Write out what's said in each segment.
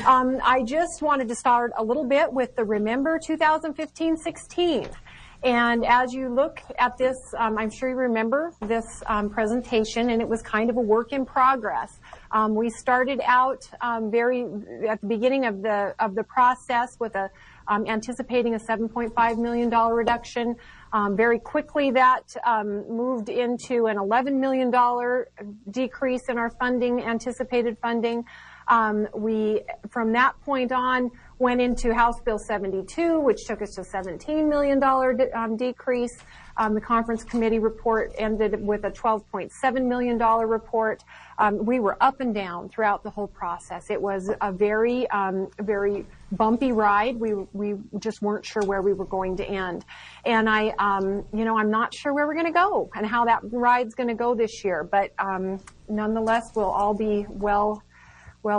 I just wanted to start a little bit with the Remember 2015-16. And as you look at this, I'm sure you remember this presentation, and it was kind of a work in progress. We started out at the beginning of the process with anticipating a $7.5 million reduction. Very quickly that moved into an $11 million decrease in our funding, anticipated funding. We, from that point on, went into House Bill 72, which took us to $17 million decrease. The conference committee report ended with a $12.7 million report. We were up and down throughout the whole process. It was a very, very bumpy ride. We just weren't sure where we were going to end. And I'm not sure where we're going to go and how that ride's going to go this year. But nonetheless, we'll all be well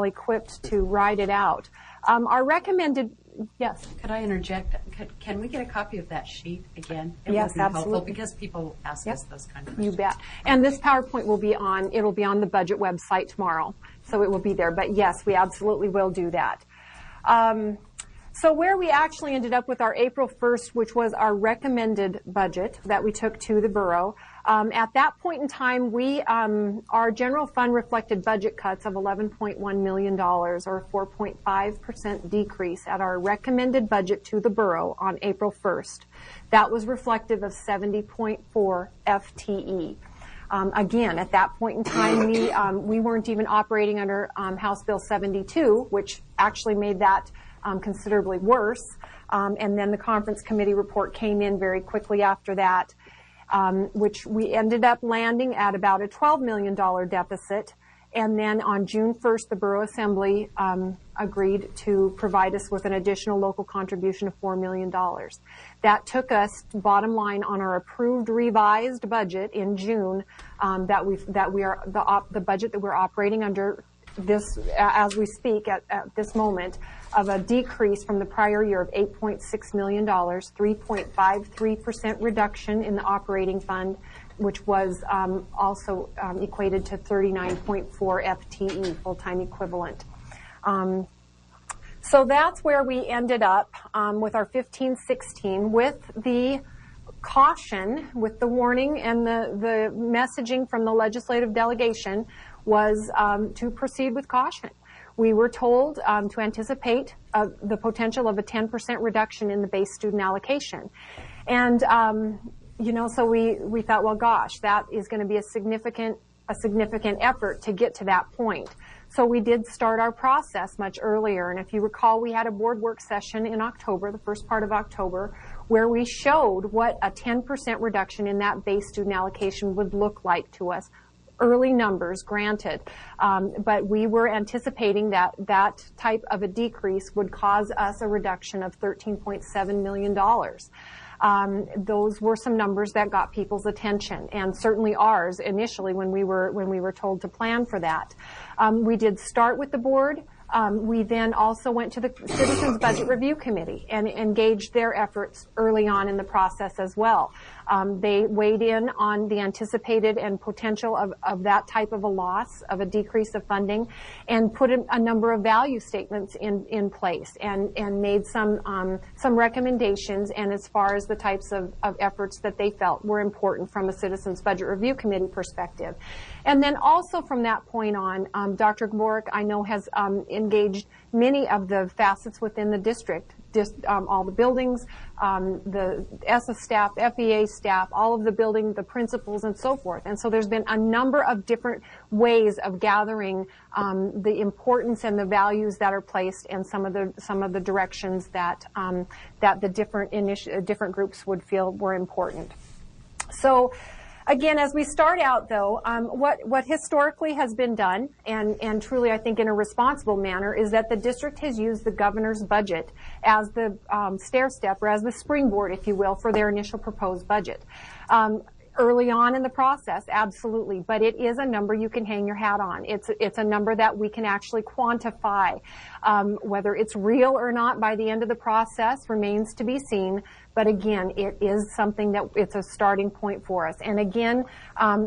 equipped to ride it out. Our recommended, yes. Could I interject? Can we get a copy of that sheet again? It yes, would be absolutely. helpful because people ask us those kind of questions. You bet. And this PowerPoint will be on the budget website tomorrow, so it will be there. But yes, we absolutely will do that. So where we actually ended up with our April 1st, which was our recommended budget that we took to the borough, at that point in time, our general fund reflected budget cuts of $11.1 million, or a 4.5% decrease at our recommended budget to the borough on April 1st. That was reflective of 70.4 FTE. Again, at that point in time, we weren't even operating under House Bill 72, which actually made that considerably worse. And then the conference committee report came in very quickly after that, which we ended up landing at about a $12 million deficit. And then on June 1st, the Borough Assembly agreed to provide us with an additional local contribution of $4 million. That took us, bottom line, on our approved revised budget in June, the budget that we're operating under this, as we speak at this moment, of a decrease from the prior year of $8.6 million, 3.53% reduction in the operating fund, which was also equated to 39.4 FTE, full-time equivalent. So that's where we ended up with our 15-16, with the caution, with the warning and the messaging from the legislative delegation was to proceed with caution. We were told to anticipate the potential of a 10% reduction in the base student allocation. And, so we thought, well, gosh, that is going to be a significant effort to get to that point. So we did start our process much earlier. And if you recall, we had a board work session in October, the first part of October, where we showed what a 10% reduction in that base student allocation would look like to us. Early numbers, granted, but we were anticipating that type of a decrease would cause us a reduction of $13.7 million. Those were some numbers that got people's attention, and certainly ours initially when we were told to plan for that. We did start with the board. We then also went to the Citizens Budget Review Committee and engaged their efforts early on in the process as well. They weighed in on the anticipated and potential of that type of a loss, of a decrease of funding, and put a number of value statements in place and made some recommendations, and as far as the types of efforts that they felt were important from a Citizens Budget Review Committee perspective. And then also from that point on, Dr. Gaboric, I know, has engaged many of the facets within the district, all the buildings, the ESSA staff, FEA staff, all of the building, the principals, and so forth. And so there's been a number of different ways of gathering the importance and the values that are placed, and some of the directions that the different groups would feel were important. So, again, as we start out, though, what historically has been done, and truly I think in a responsible manner, is that the district has used the governor's budget as the stair step, or as the springboard, if you will, for their initial proposed budget. Early on in the process, absolutely, but it is a number you can hang your hat on. It's a number that we can actually quantify. Whether it's real or not by the end of the process remains to be seen, but again, it is something that it's a starting point for us. And again,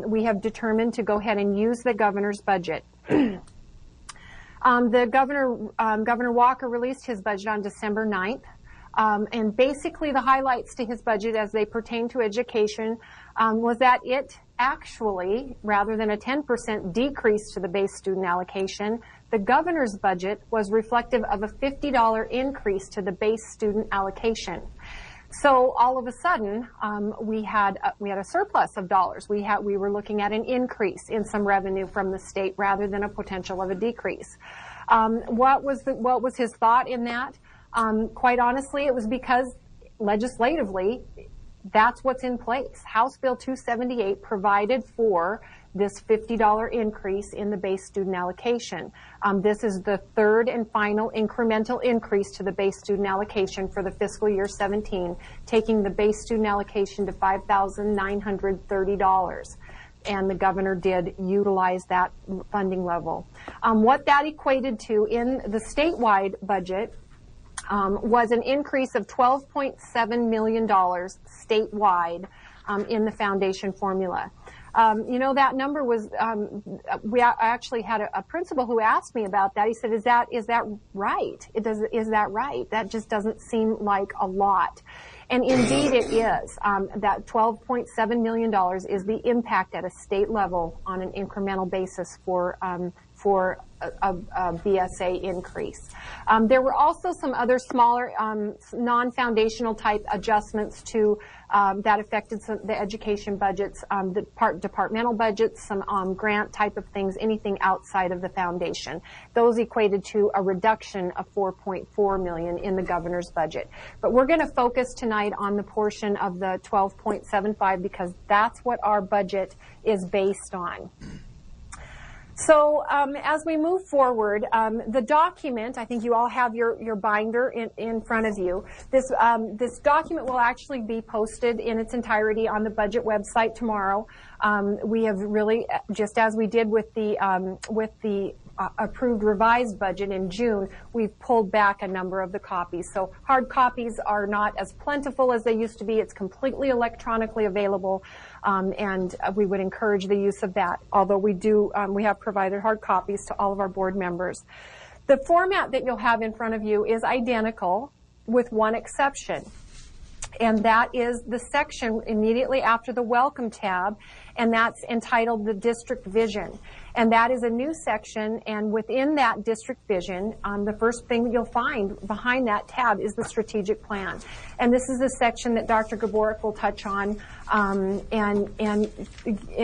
we have determined to go ahead and use the governor's budget. Governor Walker released his budget on December 9th. And basically the highlights to his budget as they pertain to education was that it actually, rather than a 10% decrease to the base student allocation, the governor's budget was reflective of a $50 increase to the base student allocation. So all of a sudden, we had a surplus of dollars. We were looking at an increase in some revenue from the state rather than a potential of a decrease. What was his thought in that? Quite honestly, it was because legislatively, that's what's in place. House Bill 278 provided for this $50 increase in the base student allocation. This is the third and final incremental increase to the base student allocation for the fiscal year 17, taking the base student allocation to $5,930. And the governor did utilize that funding level. What that equated to in the statewide budget was an increase of $12.7 million statewide in the foundation formula. That number was, I actually had a principal who asked me about that. He said, is that right? Is that right? That just doesn't seem like a lot. And indeed it is. That $12.7 million is the impact at a state level on an incremental basis for a BSA increase. There were also some other smaller non-foundational type adjustments to that affected the education budgets, the departmental budgets, some grant type of things, anything outside of the foundation. Those equated to a reduction of $4.4 million in the governor's budget. But we're going to focus tonight on the portion of the 12.75 because that's what our budget is based on. So as we move forward, the document, I think you all have your binder in front of you. This document will actually be posted in its entirety on the budget website tomorrow. We have really, just as we did with the approved revised budget in June, we've pulled back a number of the copies. So hard copies are not as plentiful as they used to be. It's completely electronically available, and we would encourage the use of that, although we have provided hard copies to all of our board members. The format that you'll have in front of you is identical with one exception, and that is the section immediately after the Welcome tab, and that's entitled the District Vision. And that is a new section, and within that district vision, the first thing that you'll find behind that tab is the strategic plan. And this is the section that Dr. Gaborik will touch on,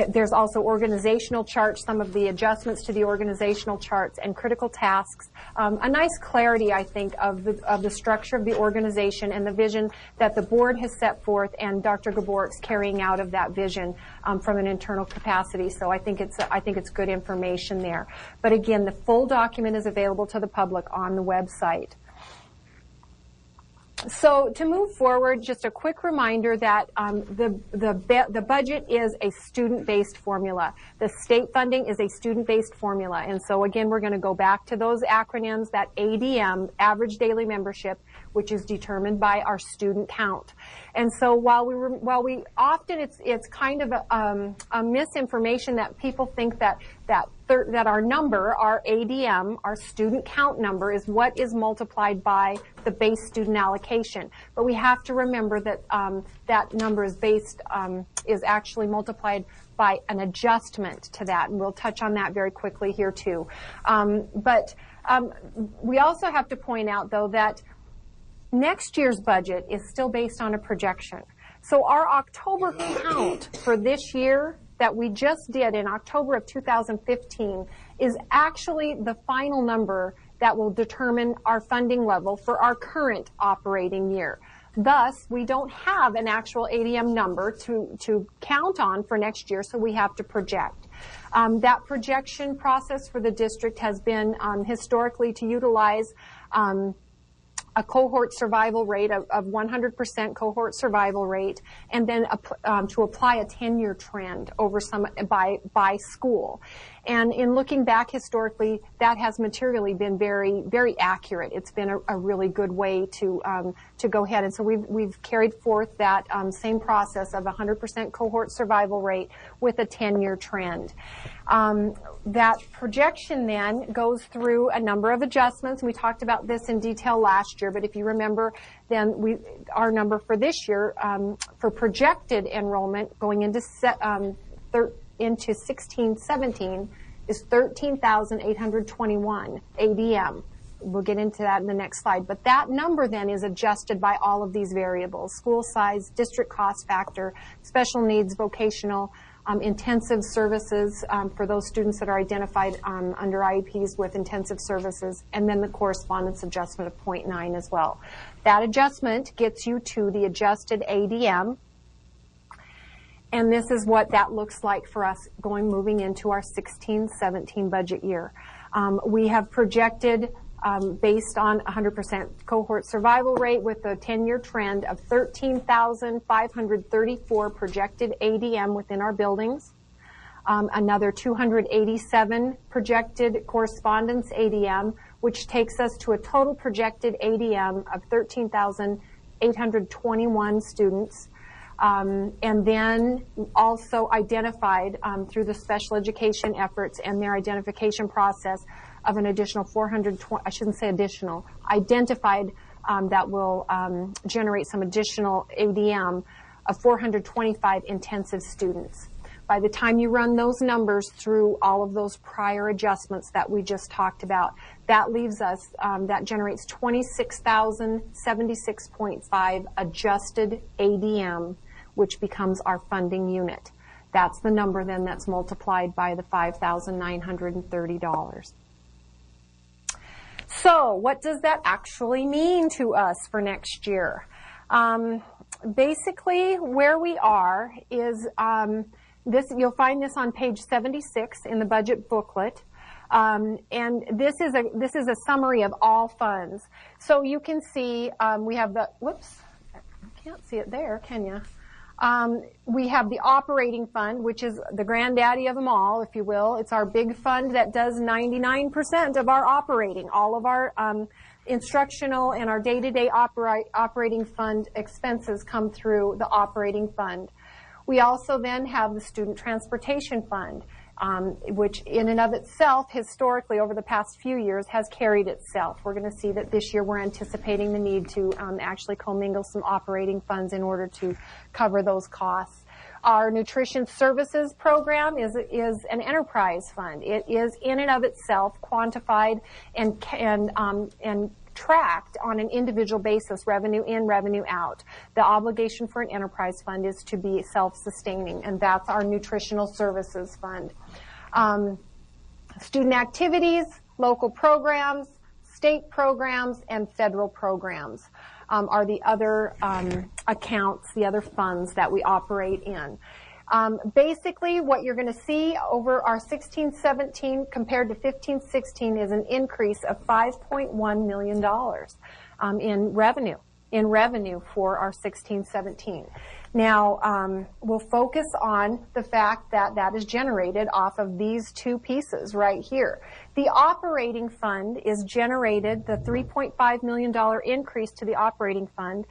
there's also organizational charts, some of the adjustments to the organizational charts, and critical tasks. A nice clarity, I think, of the structure of the organization and the vision that the board has set forth, and Dr. Gaborik's carrying out of that vision from an internal capacity. So I think it's good information there. But again, the full document is available to the public on the website. So to move forward, just a quick reminder that the budget is a student-based formula. The state funding is a student-based formula. And so again, we're going to go back to those acronyms, that ADM, average daily membership, which is determined by our student count. And so while we often, it's kind of a misinformation that people think that our number, our ADM, our student count number, is what is multiplied by the base student allocation. But we have to remember that that number is actually multiplied by an adjustment to that, and we'll touch on that very quickly here too. We also have to point out, though, that next year's budget is still based on a projection. So our October count for this year that we just did in October of 2015 is actually the final number that will determine our funding level for our current operating year. Thus, we don't have an actual ADM number to count on for next year, so we have to project. That projection process for the district has been historically to utilize a cohort survival rate of 100% cohort survival rate, and then to apply a 10-year trend over by school. And in looking back historically, that has materially been very, very accurate. It's been a really good way to go ahead. And so we've carried forth that same process of 100% cohort survival rate with a 10-year trend. That projection then goes through a number of adjustments. We talked about this in detail last year, but if you remember, then our number for this year for projected enrollment going into 16-17 is 13,821 ADM. We'll get into that in the next slide. But that number then is adjusted by all of these variables: school size, district cost factor, special needs, vocational, intensive services for those students that are identified under IEPs with intensive services, and then the correspondence adjustment of 0.9 as well. That adjustment gets you to the adjusted ADM. And this is what that looks like for us moving into our 16-17 budget year. We have projected, based on 100% cohort survival rate with a 10-year trend of 13,534 projected ADM within our buildings, another 287 projected correspondence ADM, which takes us to a total projected ADM of 13,821 students. And then also identified through the special education efforts and their identification process of an additional 420, I shouldn't say additional, identified that will generate some additional ADM of 425 intensive students. By the time you run those numbers through all of those prior adjustments that we just talked about, that leaves us, that generates 26,076.5 adjusted ADM, which becomes our funding unit. That's the number then that's multiplied by the $5,930. So what does that actually mean to us for next year? Basically, where we are is you'll find this on page 76 in the budget booklet. And this is a summary of all funds. So you can see we have the, whoops, I can't see it there, can you? We have the operating fund, which is the granddaddy of them all, if you will. It's our big fund that does 99% of our operating. All of our instructional and our day-to-day operating fund expenses come through the operating fund. We also then have the student transportation fund, which in and of itself, historically, over the past few years, has carried itself. We're going to see that this year we're anticipating the need to actually commingle some operating funds in order to cover those costs. Our nutrition services program is an enterprise fund. It is in and of itself quantified and tracked on an individual basis, revenue in, revenue out. The obligation for an enterprise fund is to be self-sustaining, and that's our nutritional services fund. Student activities, local programs, state programs, and federal programs are the other accounts, the other funds that we operate in. Basically, what you're going to see over our 16-17 compared to 15-16 is an increase of $5.1 million in revenue for our 16-17. Now, we'll focus on the fact that that is generated off of these two pieces right here. The operating fund is generated, the $3.5 million increase to the operating fund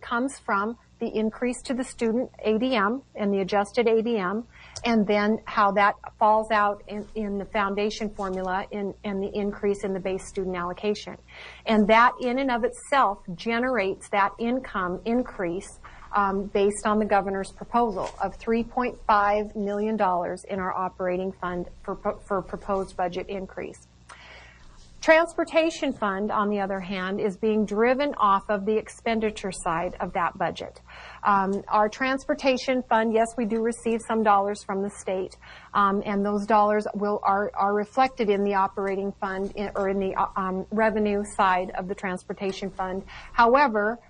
comes from the increase to the student ADM and the adjusted ADM, and then how that falls out in the foundation formula and the increase in the base student allocation. And that in and of itself generates that income increase based on the governor's proposal of $3.5 million in our operating fund for proposed budget increase. Transportation fund, on the other hand, is being driven off of the expenditure side of that budget. Our transportation fund, yes, we do receive some dollars from the state, and those dollars are reflected in the operating fund or in the revenue side of the transportation fund. However,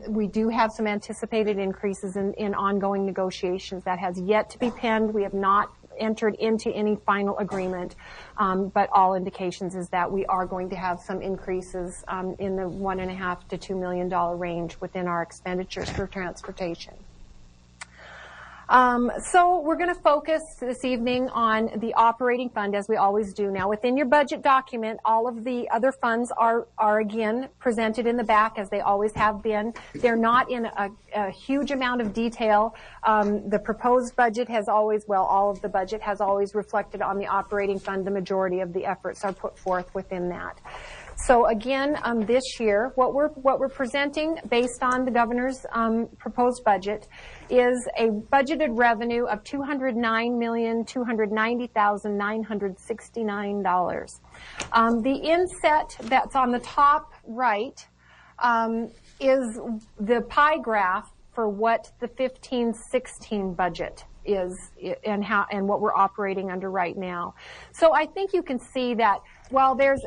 we do have some anticipated increases in ongoing negotiations. That has yet to be penned. We have not entered into any final agreement, but all indications is that we are going to have some increases in the $1.5 to $2 million range within our expenditures for transportation. So we're going to focus this evening on the operating fund, as we always do. Now, within your budget document, all of the other funds are again presented in the back, as they always have been. They're not in a huge amount of detail. The proposed budget has always, well, all of the budget has always reflected on the operating fund. The majority of the efforts are put forth within that. So again, this year, what we're presenting based on the governor's proposed budget is a budgeted revenue of $209,290,969. The inset that's on the top right is the pie graph for what the 15-16 budget is and what we're operating under right now. So I think you can see that while there's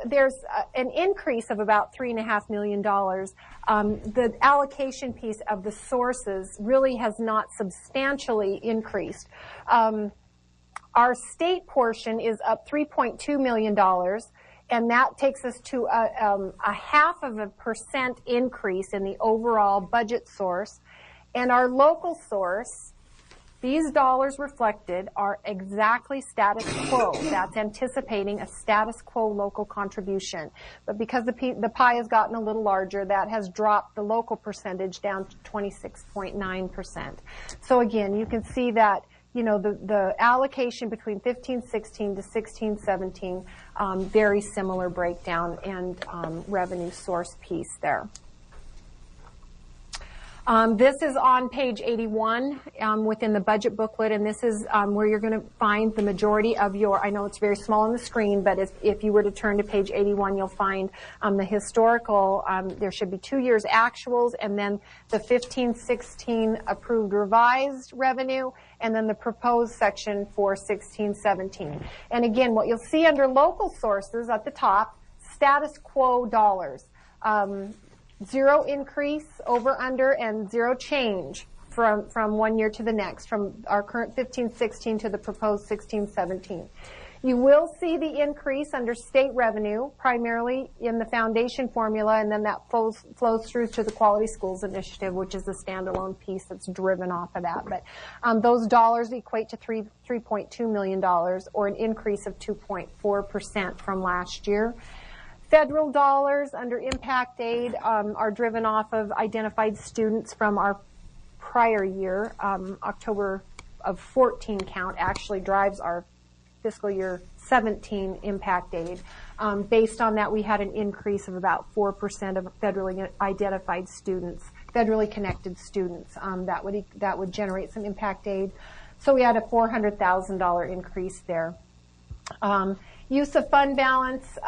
an increase of about $3.5 million, the allocation piece of the sources really has not substantially increased. Our state portion is up $3.2 million, and that takes us to a 0.5% increase in the overall budget source. And our local source, these dollars reflected are exactly status quo. That's anticipating a status quo local contribution. But because the pie has gotten a little larger, that has dropped the local percentage down to 26.9%. So again, you can see that, you know, the allocation between 15-16 to 16-17, very similar breakdown and revenue source piece there. This is on page 81 within the budget booklet, and this is where you're going to find the majority of your, I know it's very small on the screen, but if you were to turn to page 81, you'll find the historical, there should be 2 years actuals, and then the 15-16 approved revised revenue, and then the proposed section for 16-17. And again, what you'll see under local sources at the top, status quo dollars. Zero increase over under and zero change from 1 year to the next, from our current 15-16 to the proposed 16-17. You will see the increase under state revenue, primarily in the foundation formula, and then that flows through to the Quality Schools Initiative, which is the standalone piece that's driven off of that. But those dollars equate to $3.2 million, or an increase of 2.4% from last year. Federal dollars under impact aid are driven off of identified students from our prior year. October of 14 count actually drives our fiscal year 17 impact aid. Based on that, we had an increase of about 4% of federally identified students, federally connected students. That would generate some impact aid. So we had a $400,000 increase there. Use of fund balance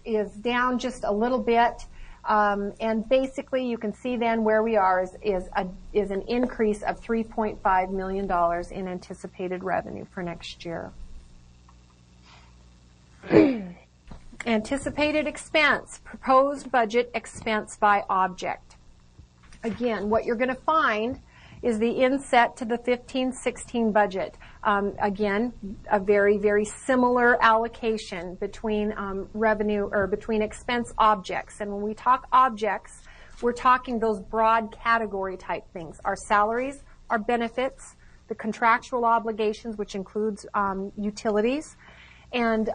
is down just a little bit, and basically you can see then where we are is an increase of $3.5 million in anticipated revenue for next year. Anticipated expense, proposed budget expense by object. Again, what you're going to find is the inset to the 15-16 budget. Again, a very, very similar allocation between revenue, or between expense objects. And when we talk objects, we're talking those broad category type things. Our salaries, our benefits, the contractual obligations, which includes utilities, and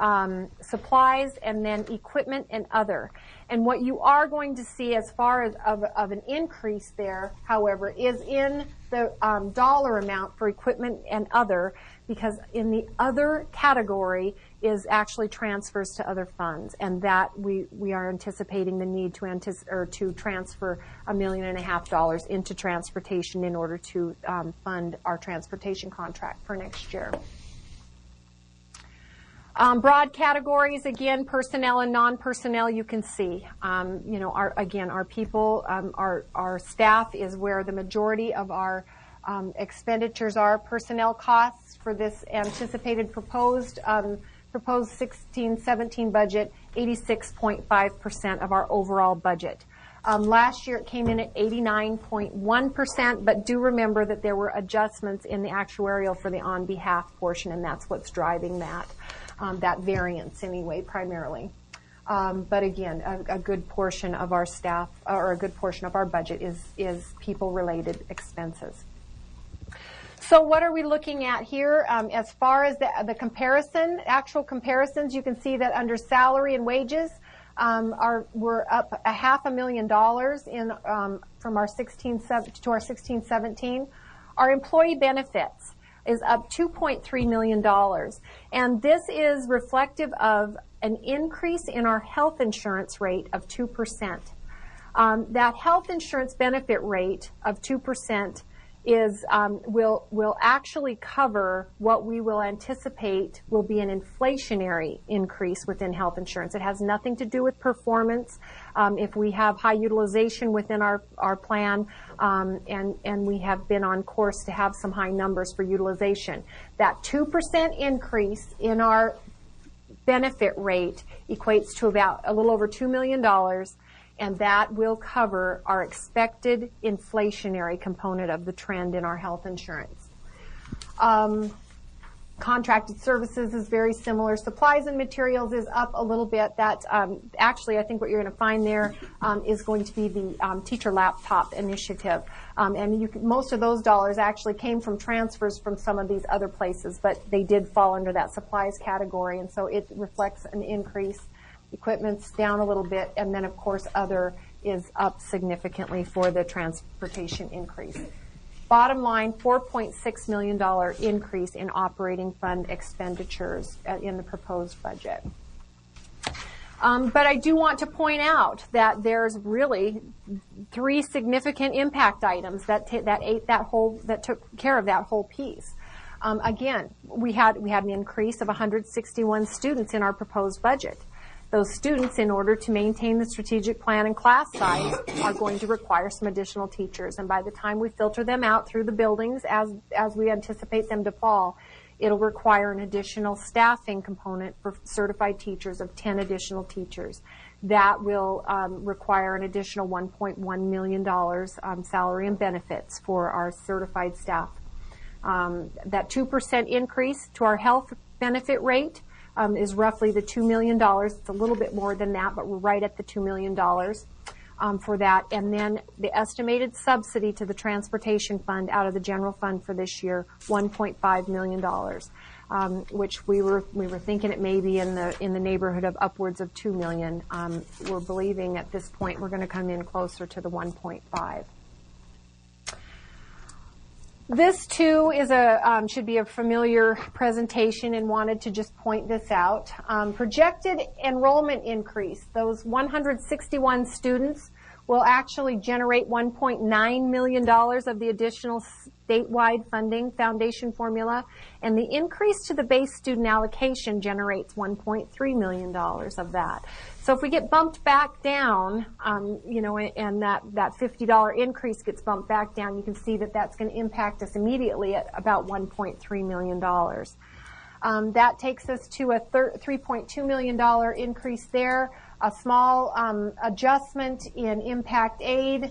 supplies, and then equipment and other. And what you are going to see as far as of an increase there, however, is in the dollar amount for equipment and other, because in the other category is actually transfers to other funds, and that we are anticipating the need to transfer $1.5 million into transportation in order to fund our transportation contract for next year. Broad categories, again, personnel and non-personnel, you can see. You know, our people, our staff is where the majority of our expenditures are. Personnel costs for this anticipated proposed 16-17 budget, 86.5% of our overall budget. Last year it came in at 89.1%, but do remember that there were adjustments in the actuarial for the on behalf portion, and that's what's driving that. That variance anyway, primarily. But again, a good portion of our staff, or a good portion of our budget is people-related expenses. So what are we looking at here? As far as the comparison, actual comparisons, you can see that under salary and wages, we're up $500,000 in from our 16-17. Our employee benefits is up $2.3 million, and this is reflective of an increase in our health insurance rate of 2%. That health insurance benefit rate of 2% is will actually cover what we will anticipate will be an inflationary increase within health insurance. It has nothing to do with performance. If we have high utilization within our plan, and we have been on course to have some high numbers for utilization, that 2% increase in our benefit rate equates to about a little over $2 million. And that will cover our expected inflationary component of the trend in our health insurance. Contracted services is very similar. Supplies and materials is up a little bit. That actually, I think what you're going to find there is going to be the teacher laptop initiative. And most of those dollars actually came from transfers from some of these other places, but they did fall under that supplies category, and so it reflects an increase. Equipment's down a little bit, and then, of course, other is up significantly for the transportation increase. Bottom line, $4.6 million increase in operating fund expenditures in the proposed budget. But I do want to point out that there's really 3 significant impact items that took care of that whole piece. Again, we had an increase of 161 students in our proposed budget. Those students, in order to maintain the strategic plan and class size, are going to require some additional teachers. And by the time we filter them out through the buildings, as we anticipate them to fall, it'll require an additional staffing component for certified teachers of 10 additional teachers. That will require an additional $1.1 million salary and benefits for our certified staff. That 2% increase to our health benefit rate is roughly the $2 million. It's a little bit more than that, but we're right at the $2 million for that. And then the estimated subsidy to the transportation fund out of the general fund for this year, $1.5 million, which we were thinking it may be in the neighborhood of upwards of $2 million. We're believing at this point we're going to come in closer to the 1.5. This, too, is should be a familiar presentation, and wanted to just point this out. Projected enrollment increase. Those 161 students will actually generate $1.9 million of the additional statewide funding foundation formula, and the increase to the base student allocation generates $1.3 million of that. So if we get bumped back down, and that $50 increase gets bumped back down, you can see that that's going to impact us immediately at about $1.3 million. That takes us to a $3.2 million increase there, a small adjustment in impact aid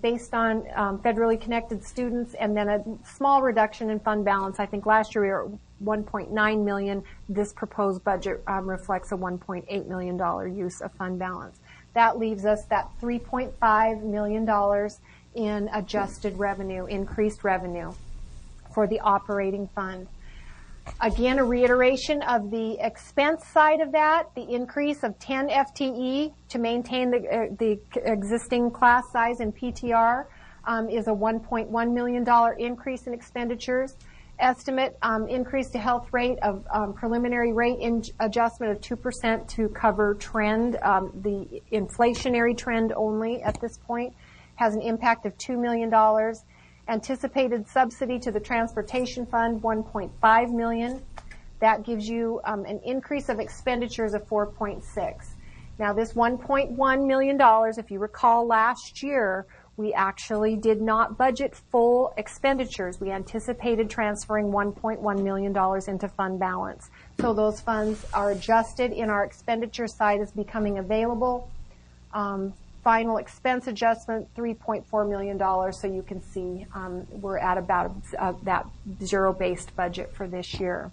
based on federally connected students, and then a small reduction in fund balance. I think last year we were at $1.9 million. This proposed budget reflects a $1.8 million use of fund balance. That leaves us that $3.5 million in adjusted revenue, increased revenue for the operating fund. Again, a reiteration of the expense side of that, the increase of 10 FTE to maintain the existing class size in PTR is a $1.1 million increase in expenditures. Estimate increase to health rate of preliminary rate adjustment of 2% to cover trend, the inflationary trend only at this point, has an impact of $2 million. Anticipated subsidy to the transportation fund, $1.5 million. That gives you an increase of expenditures of 4.6. Now this $1.1 million, if you recall last year, we actually did not budget full expenditures. We anticipated transferring $1.1 million into fund balance. So those funds are adjusted in our expenditure side as becoming available. Final expense adjustment, $3.4 million, so you can see we're at about that zero-based budget for this year.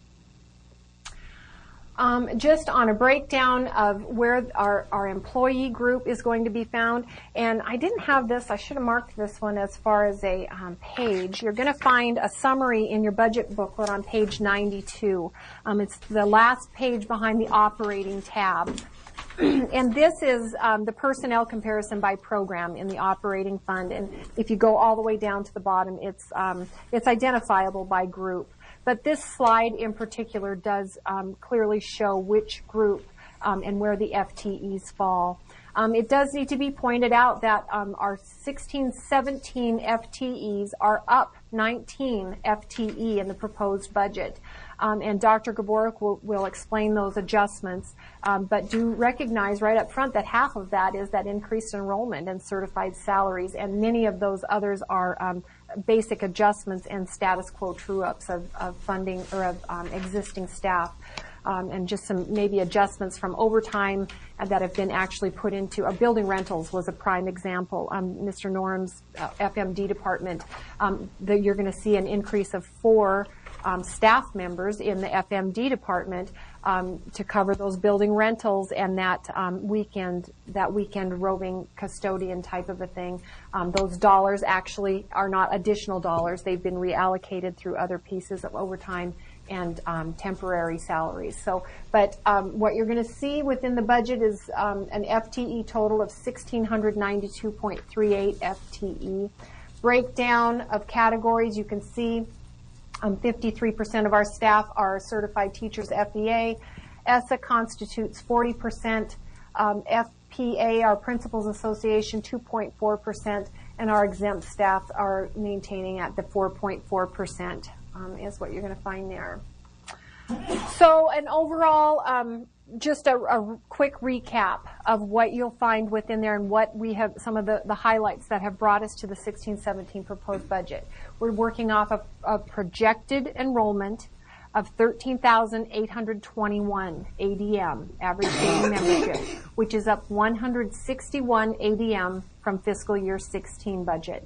Just on a breakdown of where our employee group is going to be found. And I didn't have this. I should have marked this one as far as a page. You're going to find a summary in your budget booklet on page 92. It's the last page behind the operating tab. And this is the personnel comparison by program in the operating fund. And if you go all the way down to the bottom, it's identifiable by group. But this slide in particular does clearly show which group and where the FTEs fall. It does need to be pointed out that our 16-17 FTEs are up 19 FTE in the proposed budget. And Dr. Gaborik will explain those adjustments, but do recognize right up front that half of that is that increased enrollment and certified salaries, and many of those others are basic adjustments and status quo true-ups of funding or of existing staff. And just some maybe adjustments from overtime that have been actually put into building rentals was a prime example. Mr. Norm's FMD department, you're going to see an increase of 4 staff members in the FMD department to cover those building rentals and that weekend roving custodian type of a thing. Those dollars actually are not additional dollars. They've been reallocated through other pieces of overtime and temporary salaries. So, but what you're going to see within the budget is an FTE total of 1,692.38 FTE. Breakdown of categories, you can see 53% of our staff are certified teachers FEA. ESSA constitutes 40%. FPA, our Principals Association, 2.4%. And our exempt staff are maintaining at the 4.4%. Is what you're going to find there. So an overall, just a quick recap of what you'll find within there and what we have, some of the highlights that have brought us to the 16-17 proposed budget. We're working off of a projected enrollment of 13,821 ADM, average daily membership, which is up 161 ADM from fiscal year 16 budget.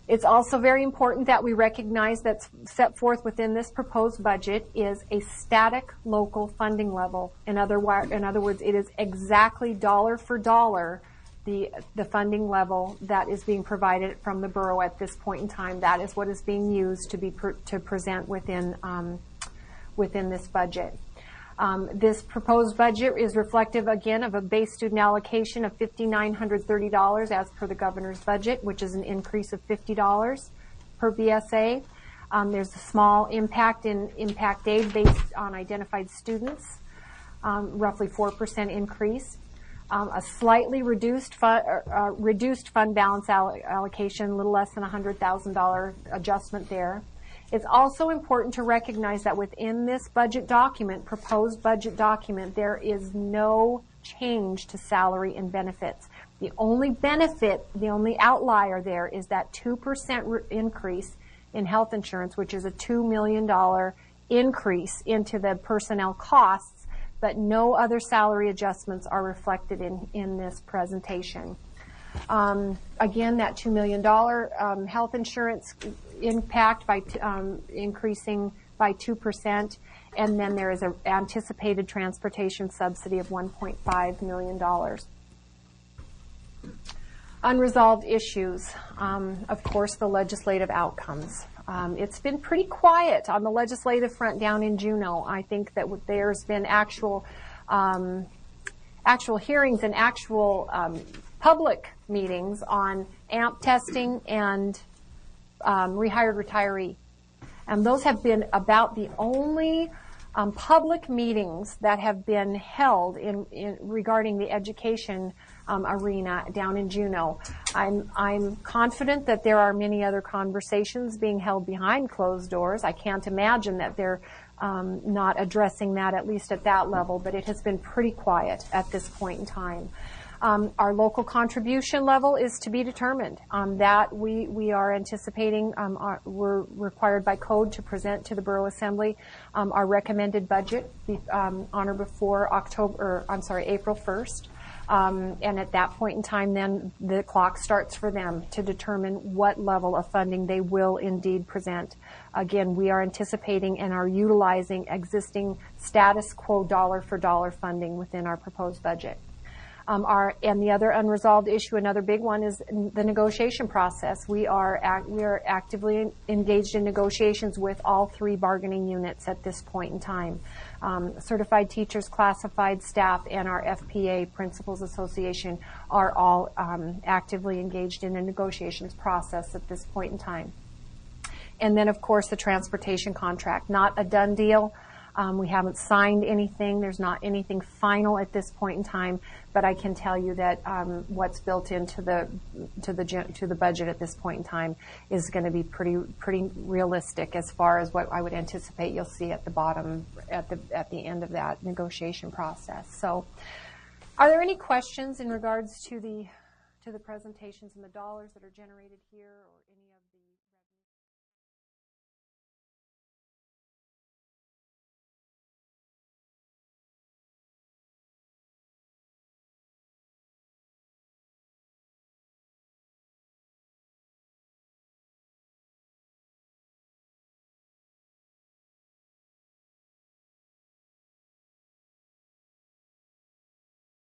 It's also very important that we recognize that's set forth within this proposed budget is a static local funding level. In other words, it is exactly dollar for dollar the funding level that is being provided from the borough at this point in time. That is what is being used to present within this budget. This proposed budget is reflective, again, of a base student allocation of $5,930 as per the governor's budget, which is an increase of $50 per BSA. There's a small impact in impact aid based on identified students, roughly 4% increase. A slightly reduced fund balance allocation, a little less than $100,000 adjustment there. It's also important to recognize that within this budget document, proposed budget document, there is no change to salary and benefits. The only benefit, the only outlier there is that 2% increase in health insurance, which is a $2 million increase into the personnel costs, but no other salary adjustments are reflected in this presentation. Again, that $2 million health insurance impact by increasing by 2%, and then there is an anticipated transportation subsidy of $1.5 million. Unresolved issues, of course, the legislative outcomes. It's been pretty quiet on the legislative front down in Juneau. I think that there's been actual hearings and actual public meetings on AMP testing and rehired retiree. And those have been about the only public meetings that have been held in regarding the education arena down in Juneau. I'm confident that there are many other conversations being held behind closed doors. I can't imagine that they're not addressing that, at least at that level, but it has been pretty quiet at this point in time. Our local contribution level is to be determined. That we are anticipating, we're required by code to present to the Borough Assembly our recommended budget on or before April 1st. And at that point in time, then the clock starts for them to determine what level of funding they will indeed present. Again, we are anticipating and are utilizing existing status quo dollar for dollar funding within our proposed budget. And the other unresolved issue, another big one, is the negotiation process. We are actively engaged in negotiations with all 3 bargaining units at this point in time. Certified teachers, classified staff, and our FPA, Principals Association, are all actively engaged in a negotiations process at this point in time. And then, of course, the transportation contract, not a done deal. We haven't signed anything. There's not anything final at this point in time, but I can tell you that what's built into the budget at this point in time is going to be pretty realistic as far as what I would anticipate you'll see at the bottom at the end of that negotiation process. So, are there any questions in regards to the presentations and the dollars that are generated here, or any of